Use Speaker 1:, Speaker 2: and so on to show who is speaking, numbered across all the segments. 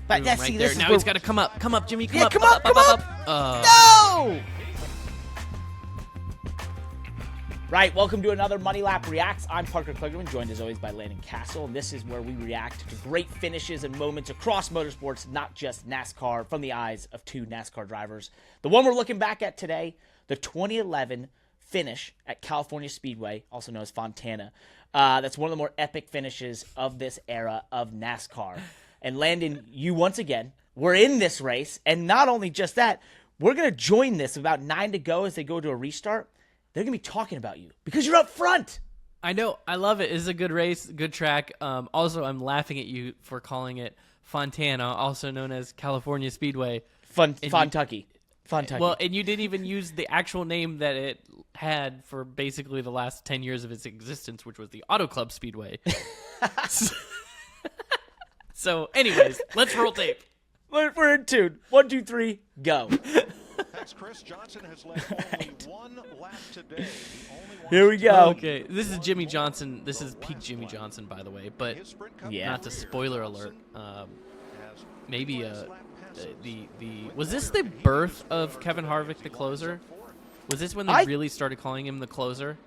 Speaker 1: But
Speaker 2: Right
Speaker 1: see,
Speaker 2: there.
Speaker 1: this is
Speaker 2: Now
Speaker 1: where...
Speaker 2: he's got to come up. Come up, Jimmie. Come
Speaker 1: Yeah,
Speaker 2: up.
Speaker 1: come up, come up. No! Right, welcome to another Money Lap Reacts. I'm Parker Kligerman, joined as always by Landon, Cassill, and this is where we react to great finishes and moments across motorsports, not just NASCAR, from the eyes of two NASCAR drivers. The one we're looking back at today, the 2011 finish at California Speedway, also known as Fontana. That's one of the more epic finishes of this era of NASCAR. And Landon, you once again were in this race, and not only just that, we're going to join this about 9 to go as they go to a restart. They're going to be talking about you because you're up front.
Speaker 2: I know. I love it. It's a good race, good track. Also, I'm laughing at you for calling it Fontana, also known as California Speedway.
Speaker 1: Fontucky.
Speaker 2: Well, and you didn't even use the actual name that it had for basically the last 10 years of its existence, which was the Auto Club Speedway. So, anyways, let's roll tape.
Speaker 1: We're in tune. 1, 2, 3, go.
Speaker 3: That's Chris Johnson has led only one lap today.
Speaker 1: Here we go.
Speaker 2: Okay, this is Jimmie Johnson. This is peak Jimmie Johnson, by the way. But
Speaker 1: Yeah.
Speaker 2: not to spoiler alert. Maybe was this the birth of Kevin Harvick, the closer? Was this when they really started calling him the closer?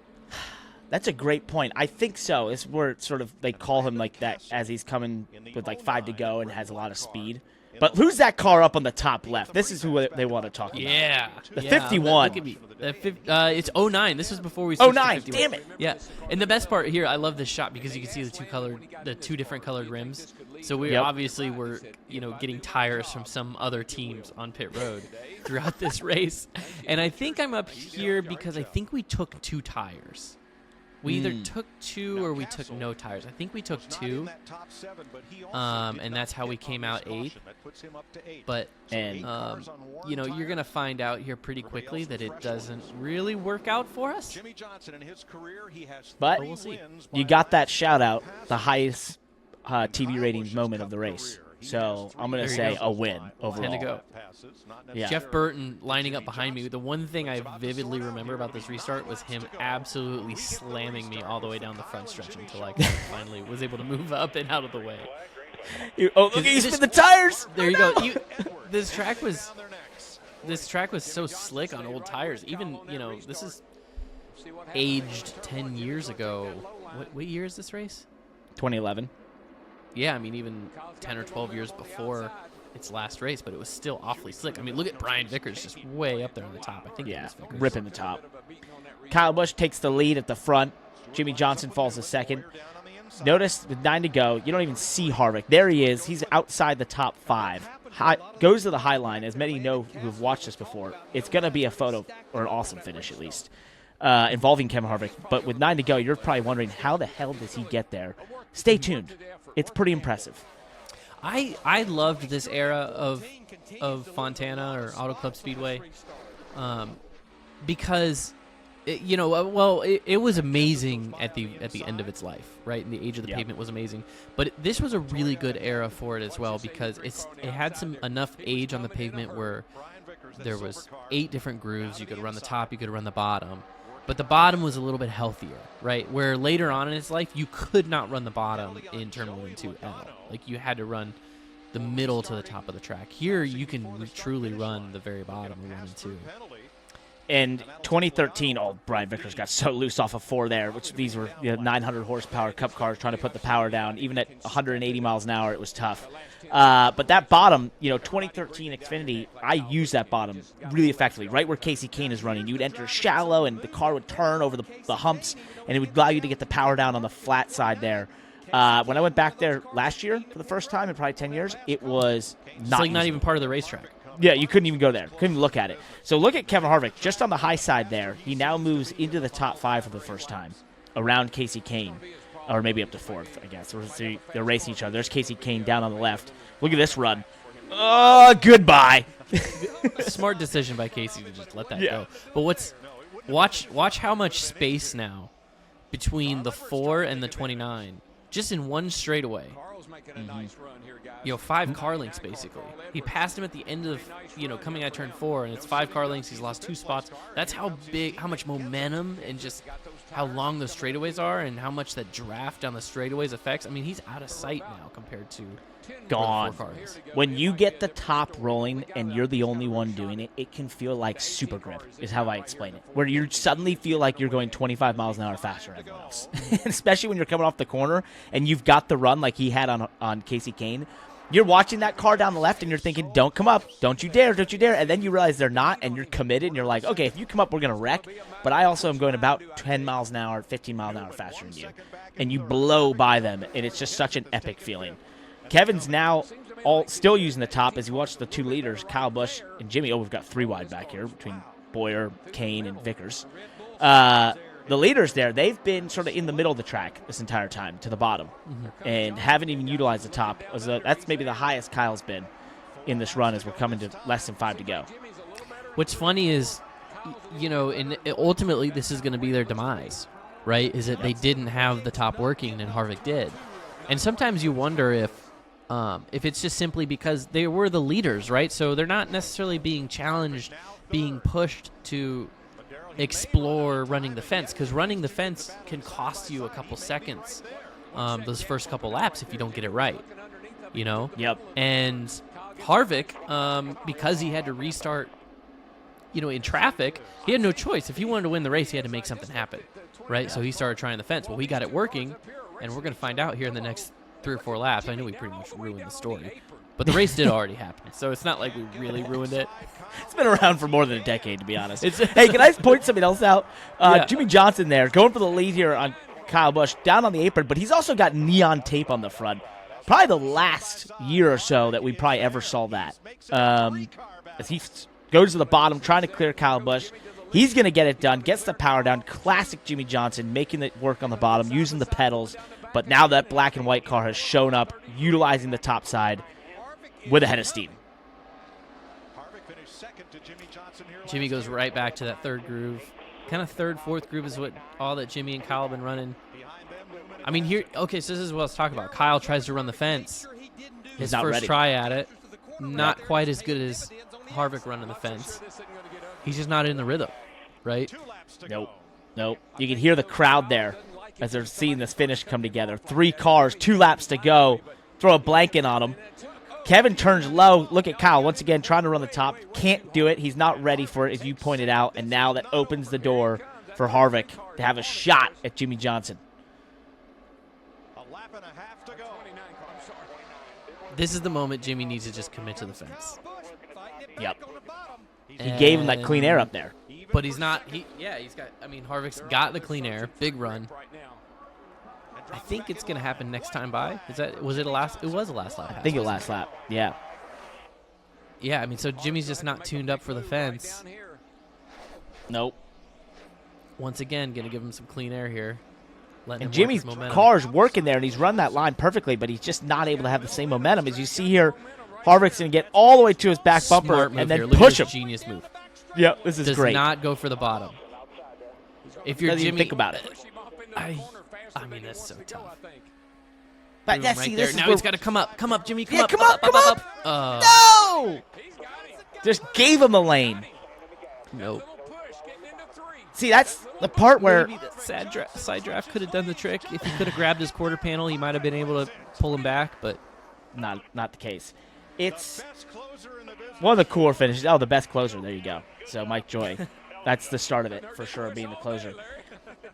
Speaker 1: That's a great point. I think so. It's where it's sort of they call him like that as he's coming with like 5 to go and has a lot of speed. But who's that car up on the top left? This is who they want to talk about.
Speaker 2: Yeah.
Speaker 1: The 51.
Speaker 2: Look at me. It's 09. This was before we switched to
Speaker 1: 09.
Speaker 2: 51.
Speaker 1: Damn it.
Speaker 2: Yeah. And the best part here, I love this shot because you can see the two different colored rims. So we obviously were, getting tires from some other teams on pit road throughout this race. And I think I'm up here because I think we took 2 tires. We either took 2 or we took no tires. I think we took 2, and that's how we came out 8th. But you're gonna find out here pretty quickly that it doesn't really work out for us.
Speaker 1: But
Speaker 2: we'll see.
Speaker 1: You got that shout out, the highest TV ratings moment of the race. So I'm gonna say a win overall.
Speaker 2: 10 to go.
Speaker 1: Yeah.
Speaker 2: Jeff Burton lining up behind me. The one thing I vividly remember about this restart was him absolutely slamming me all the way down the front stretch until I finally was able to move up and out of the way.
Speaker 1: Look, you spin the tires.
Speaker 2: There you go. This track was so slick on old tires. Even this is aged 10 years ago. What year is this race?
Speaker 1: 2011.
Speaker 2: Yeah, I mean even 10 or 12 years before its last race, but it was still awfully slick. I mean, look at Brian Vickers just way up there on the top. I think it was Vickers.
Speaker 1: Ripping the top. Kyle Busch takes the lead at the front. Jimmie Johnson falls to second. Notice with 9 to go, you don't even see Harvick. There he is. He's outside the top 5. Goes to the high line. As many know who've watched this before, it's going to be a photo or an awesome finish at least involving Kevin Harvick. But with 9 to go, you're probably wondering how the hell does he get there? Stay tuned. It's pretty impressive.
Speaker 2: I loved this era of Fontana or Auto Club Speedway because it was amazing at the end of its life, right? And the age of the pavement was amazing, but this was a really good era for it as well because it had enough age on the pavement where there was 8 different grooves. You could run the top, you could run the bottom. But the bottom was a little bit healthier, right? Where later on in its life, you could not run the bottom in Turn 1 and 2 at all. Like, you had to run the middle to the top of the track. Here, you can truly run the very bottom of 1 and 2.
Speaker 1: In 2013, Brian Vickers got so loose off of 4 there, which these were 900 horsepower Cup cars trying to put the power down. Even at 180 miles an hour, it was tough. But that bottom, 2013 Xfinity, I used that bottom really effectively. Right where Casey Kane is running, you'd enter shallow, and the car would turn over the humps, and it would allow you to get the power down on the flat side there. When I went back there last year for the first time in probably 10 years, it was not
Speaker 2: even part of the racetrack.
Speaker 1: Yeah, you couldn't even go there. Couldn't even look at it. So look at Kevin Harvick, just on the high side there. He now moves into the top 5 for the first time, around Casey Kane, or maybe up to 4th, I guess. They're racing each other. There's Casey Kane down on the left. Look at this run. Oh, goodbye.
Speaker 2: Smart decision by Casey to just let that go. But watch how much space now between the 4 and the 29, just in one straightaway. 5 car lengths basically. He passed him at the end of, coming out turn 4, and it's 5 car lengths. He's lost 2 spots. That's how much momentum and just how long those straightaways are and how much that draft down the straightaways affects. I mean, he's out of sight now compared to
Speaker 1: gone.
Speaker 2: Four cars.
Speaker 1: When you get the top rolling and you're the only one doing it, it can feel like super grip, is how I explain it. Where you suddenly feel like you're going 25 miles an hour faster than everyone else. Especially when you're coming off the corner and you've got the run like he had on Casey Kane. You're watching that car down the left and you're thinking, don't come up, don't you dare, don't you dare. And then you realize they're not and you're committed and you're like, okay, if you come up, we're going to wreck. But I also am going about 10 miles an hour, 15 miles an hour faster than you. And you blow by them, and it's just such an epic feeling. Kevin's now still using the top as he watches the two leaders, Kyle Busch and Jimmie. Oh, we've got three wide back here between Boyer, Kane, and Vickers. The leaders there, they've been sort of in the middle of the track this entire time to the bottom and haven't even utilized the top. That's maybe the highest Kyle's been in this run as we're coming to less than 5 to go.
Speaker 2: What's funny is, and ultimately this is going to be their demise, right? Is that they didn't have the top working and Harvick did. And sometimes you wonder if it's just simply because they were the leaders, right? So they're not necessarily being challenged, being pushed to explore running the fence, because running the fence can cost you a couple seconds those first couple laps if you don't get it right,
Speaker 1: Yep.
Speaker 2: And Harvick, because he had to restart in traffic, he had no choice. If he wanted to win the race, he had to make something happen, right? So he started trying the fence. Well, we got it working, and we're going to find out here in the next 3 or 4 laps. I know we pretty much ruined the story, but the race did already happen, so it's not like we really ruined it.
Speaker 1: It's been around for more than a decade, to be honest. Hey, can I point something else out?
Speaker 2: Yeah.
Speaker 1: Jimmie Johnson there, going for the lead here on Kyle Busch, down on the apron, but he's also got neon tape on the front. Probably the last year or so that we probably ever saw that. As he goes to the bottom, trying to clear Kyle Busch. He's going to get it done, gets the power down. Classic Jimmie Johnson, making it work on the bottom, using the pedals. But now that black and white car has shown up, utilizing the top side with a head of steam.
Speaker 2: Jimmie goes right back to that third groove. Kind of third, fourth groove is what all that Jimmie and Kyle have been running. I mean, here, okay, so this is what I was talking about. Kyle tries to run the fence. His first
Speaker 1: ready.
Speaker 2: try at it. Not quite as good as Harvick running the fence. He's just not in the rhythm, right?
Speaker 1: Nope. You can hear the crowd there as they're seeing this finish come together. 3 cars, 2 laps to go. Throw a blanket on them. Kevin turns low. Look at Kyle once again trying to run the top. Can't do it. He's not ready for it, as you pointed out. And now that opens the door for Harvick to have a shot at Jimmie Johnson.
Speaker 2: This is the moment Jimmie needs to just commit to the fence.
Speaker 1: Yep. He gave him that clean air up there.
Speaker 2: But he's not. He's got. I mean, Harvick's got the clean air. Big run. I think it's going to happen next time by. Was it a last? It was a last lap.
Speaker 1: I think it last lap. Yeah.
Speaker 2: Yeah, I mean, so Jimmie's just not tuned up for the fence.
Speaker 1: Nope.
Speaker 2: Once again, going to give him some clean air here.
Speaker 1: And Jimmie's car's working there, and he's run that line perfectly, but he's just not able to have the same momentum. As you see here, Harvick's going to get all the way to his back bumper and then push him.
Speaker 2: Genius move.
Speaker 1: Yep, this is great.
Speaker 2: Does not go for the bottom. If you're
Speaker 1: Doesn't even
Speaker 2: Jimmie,
Speaker 1: think about it.
Speaker 2: I mean, that's so tough.
Speaker 1: But
Speaker 2: Right
Speaker 1: see,
Speaker 2: there.
Speaker 1: this
Speaker 2: Now
Speaker 1: is
Speaker 2: he's got to come up. Come up, Jimmie. Come up.
Speaker 1: come up. No! Just gave him the lane.
Speaker 2: Nope.
Speaker 1: See, that's the part where
Speaker 2: Maybe that side draft could have done the trick. If he could have grabbed his quarter panel, he might have been able to pull him back, but
Speaker 1: not the case. It's one of the cooler finishes. Oh, the best closer. There you go. So Mike Joy. That's the start of it, for sure, being the closer.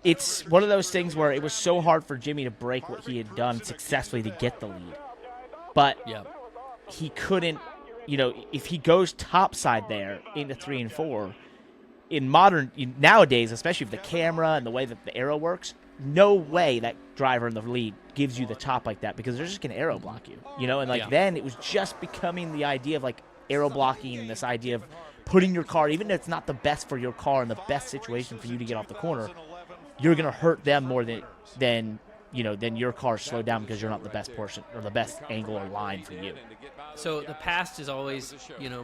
Speaker 1: It's one of those things where it was so hard for Jimmie to break what he had done successfully to get the lead. But he couldn't, if he goes topside there into 3 and 4, in nowadays, especially with the camera and the way that the arrow works, no way that driver in the lead gives you the top like that, because they're just going to arrow block you, and then it was just becoming the idea of like arrow blocking and this idea of putting your car, even if it's not the best for your car and the best situation for you to get off the corner, you're going to hurt them more than your car slowed down because you're not the best portion or the best angle or line for you.
Speaker 2: So the past is always,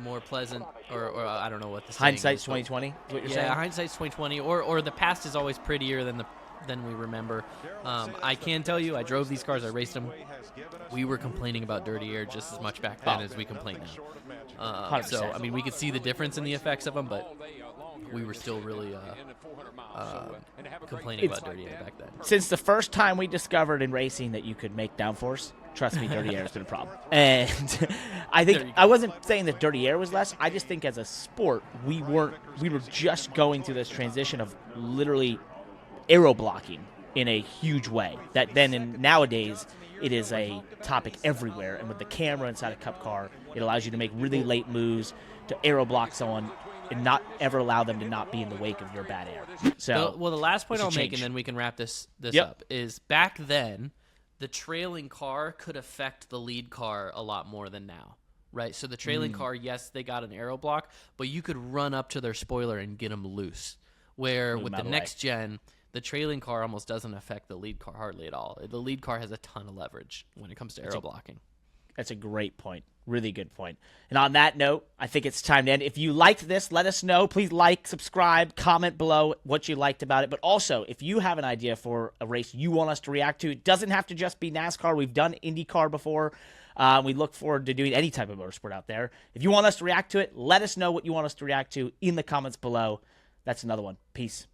Speaker 2: more pleasant, or I don't know what the
Speaker 1: hindsight's 2020. Is what you're saying?
Speaker 2: Yeah, hindsight's 2020, or the past is always prettier than we remember. I can tell you, I drove these cars, I raced them. We were complaining about dirty air just as much back then as we complain now. So I mean, we could see the difference in the effects of them, but we were still really complaining about dirty air back then.
Speaker 1: Since the first time we discovered in racing that you could make downforce, Trust me, dirty air has been a problem. And I think I wasn't saying that dirty air was less. I just think as a sport, we were just going through this transition of literally aero blocking in a huge way. That then nowadays it is a topic everywhere. And with the camera inside a Cup car, it allows you to make really late moves to aero block someone and not ever allow them to not be in the wake of your bad air. So,
Speaker 2: well, the last point I'll make, and then we can wrap this up, is back then, the trailing car could affect the lead car a lot more than now, right? So the trailing car, yes, they got an aero block, but you could run up to their spoiler and get them loose. Where with the next gen, the trailing car almost doesn't affect the lead car hardly at all. The lead car has a ton of leverage when it comes to aero blocking.
Speaker 1: That's a great point. Really good point. And on that note, I think it's time to end. If you liked this, let us know. Please like, subscribe, comment below what you liked about it. But also, if you have an idea for a race you want us to react to, it doesn't have to just be NASCAR. We've done IndyCar before. We look forward to doing any type of motorsport out there. If you want us to react to it, let us know what you want us to react to in the comments below. That's another one. Peace.